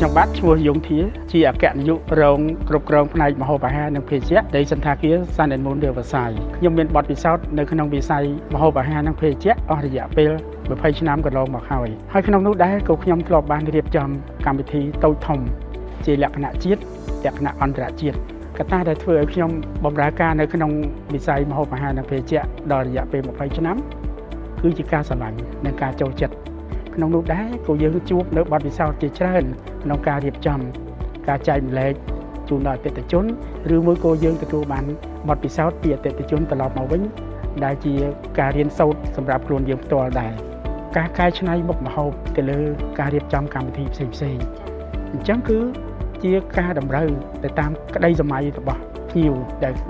ខ្ញុំបាទឈ្មោះយងធាជាអគ្គនាយករងគ្រប់គ្រងផ្នែកម្ហូបអាហារនិងភេសជ្ជៈនៃសន្តាគារ Sun and Moon River Side ខ្ញុំមានបទពិសោធន៍នៅក្នុងវិស័យម្ហូបអាហារនិងភេសជ្ជៈអស់រយៈពេល20ឆ្នាំកន្លងមកហើយក្នុងនោះដែរក៏ខ្ញុំធ្លាប់បានរៀបចំកម្មវិធីតូចធំជាលក្ខណៈជាតិលក្ខណៈអន្តរជាតិកត្តាដែលធ្វើឲ្យខ្ញុំបម្រើការនៅក្នុងវិស័យម្ហូបអាហារនិងភេសជ្ជៈដល់រយៈពេល20ឆ្នាំគឺជាការស្រឡាញ់និងការចូលចិត្តក្នុងនោះដែរក៏យើងជួបនៅបទពិសោធន៍ជាច្រើនក្នុងការរៀបចំការចែកម្លែកជូនដល់អតិថិជនឬមួយក៏យើងទទួលបានបទពិសោធន៍ពីអតិថិជនត្រឡប់មកវិញដែលជាការរៀនសូត្រសម្រាប់ខ្លួនយើងផ្ទាល់ដែរការកែច្នៃមុខម្ហូបទៅលើការរៀបចំកម្មវិធីផ្សេងៗអញ្ចឹងគឺជាការតម្រូវទៅតាមក្តីសម័យរបស់ភ្ញៀវ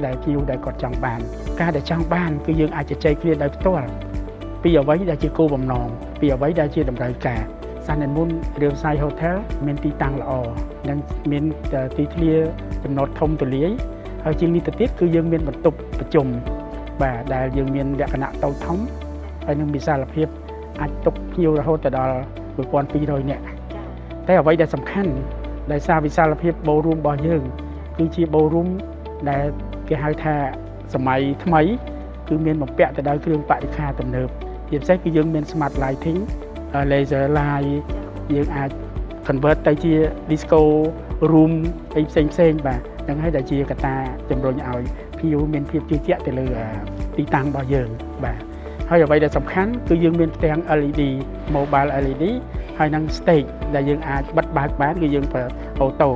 ដែលភ្ញៀវដែលគាត់ចង់បានការដែលចង់បានគឺយើងអាចជជែកគ្នាដោយផ្ទាល់ពីអ្វីដែលជាគោលបំណងពីអ្វីដែលជាតម្រូវការ Sun and Moon Riverside Hotel មានទីតាំងល្អនិងមានទីធ្លាចំណតធំទូលាយហើយជាងនេះទៅទៀតគឺយើងមានបន្ទប់ប្រជុំបាទដែលយើងមានលក្ខណៈតូចធំហើយនឹងវិសាលភាពអាចទុកភ្ញៀវរហូតដល់1200នាក់តែអ្វីដែលសំខាន់ដោយសារវិសាលភាពបូរូមរបស់យើងគឺជាបូរូមដែលគេហៅថាសម័យថ្មីគឺមានបំពាក់ទៅដោយគ្រឿងបរិក្ខារទំនើបជាពិសេសគឺយើងមាន Smart Lighting Laser Light យើងអាច convert ទៅជា Disco Room ផ្សេងបាទហ្នឹងហើយដែលជាកត្តាជំរុញឲ្យភ្ញៀវមានភាពជឿជាក់ទៅលើទីតាំងរបស់យើងបាទហើយអ្វីដែលសំខាន់គឺយើងមានផ្ទាំង LED Mobile LED ហើយនឹង Stage ដែលយើងអាចបិទបើកបានគឺយើងប្រើអូតូ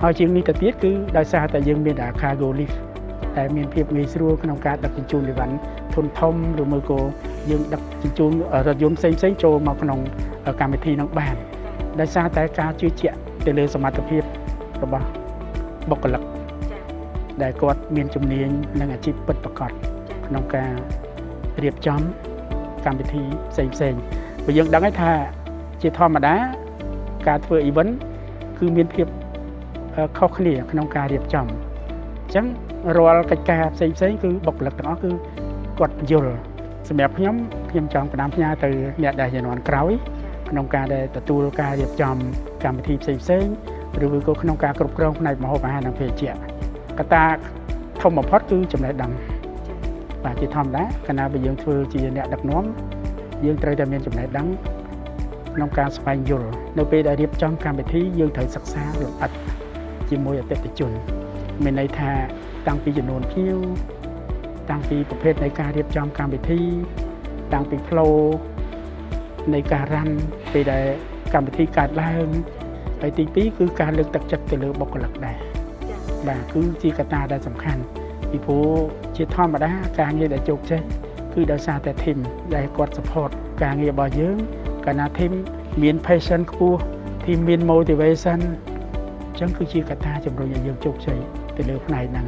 ហើយជាងនេះទៅទៀតគឺដោយសារតែយើងមាន Cargo Lift តែមានភាពងាយស្រួលក្នុងការដឹកជញ្ជូនអីវ៉ាន់ធុនធំឬមួយក៏យើងដឹកជញ្ជូនរថយន្តផ្សេងៗចូលមកក្នុងកម្មវិធីនឹងបានដោយសារតែការជឿជាក់ទៅលើសមត្ថភាពរបស់បុគ្គលិកដែលគាត់មានជំនាញនិងអាជីពពិតប្រាកដក្នុងការរៀបចំកម្មវិធីផ្សេងៗព្រោះយើងដឹងហើយថាជាធម្មតាការធ្វើ event គឺមានភាពខុសគ្នាក្នុងការរៀបចំអញ្ចឹងរាល់កិច្ចការផ្សេងៗគឺបុគ្គលិកទាំងអស់គឺគាត់យល់សម្រាប់ខ្ញុំចង់ផ្ដាំផ្ញើទៅអ្នកដែលជំនាន់ក្រោយក្នុងការដែលទទួលការរៀបចំកម្មវិធីផ្សេងៗឬក៏ក្នុងការគ្រប់គ្រងផ្នែកម្ហូបអាហារនិងភេសជ្ជៈកត្តាធំបំផុតគឺចំណេះដឹងបាទជាធម្មតាកាលណាបើយើងធ្វើជាអ្នកដឹកនាំយើងត្រូវតែមានចំណេះដឹងក្នុងការស្វែងយល់នៅពេលដែលរៀបចំកម្មវិធីយើងត្រូវសិក្សាលម្អិតជាមួយអតិថិជនមានន័យថាតាំងពីចំនួនភ្ញៀវតាំងពីប្រភេទនៃការរៀបចំកម្មវិធីតាំងពីផ្លូវនៃការរ៉ាន់ពេលដែលកម្មវិធីកើតឡើងហើយទី2គឺការលើកទឹកចិត្តទៅលើបុគ្គលិកដែរបាទគឺជាកត្តាដែលសំខាន់ពីព្រោះជាធម្មតាការងារដែលជោគជ័យគឺដោយសារតែ team ដែលគាត់ support ការងាររបស់យើងកាលណា team មាន passion ខ្ពស់ team មាន motivation អញ្ចឹងគឺជាកត្តាជំរុញឲ្យយើងជោគជ័យទៅលើផ្នែកហ្នឹង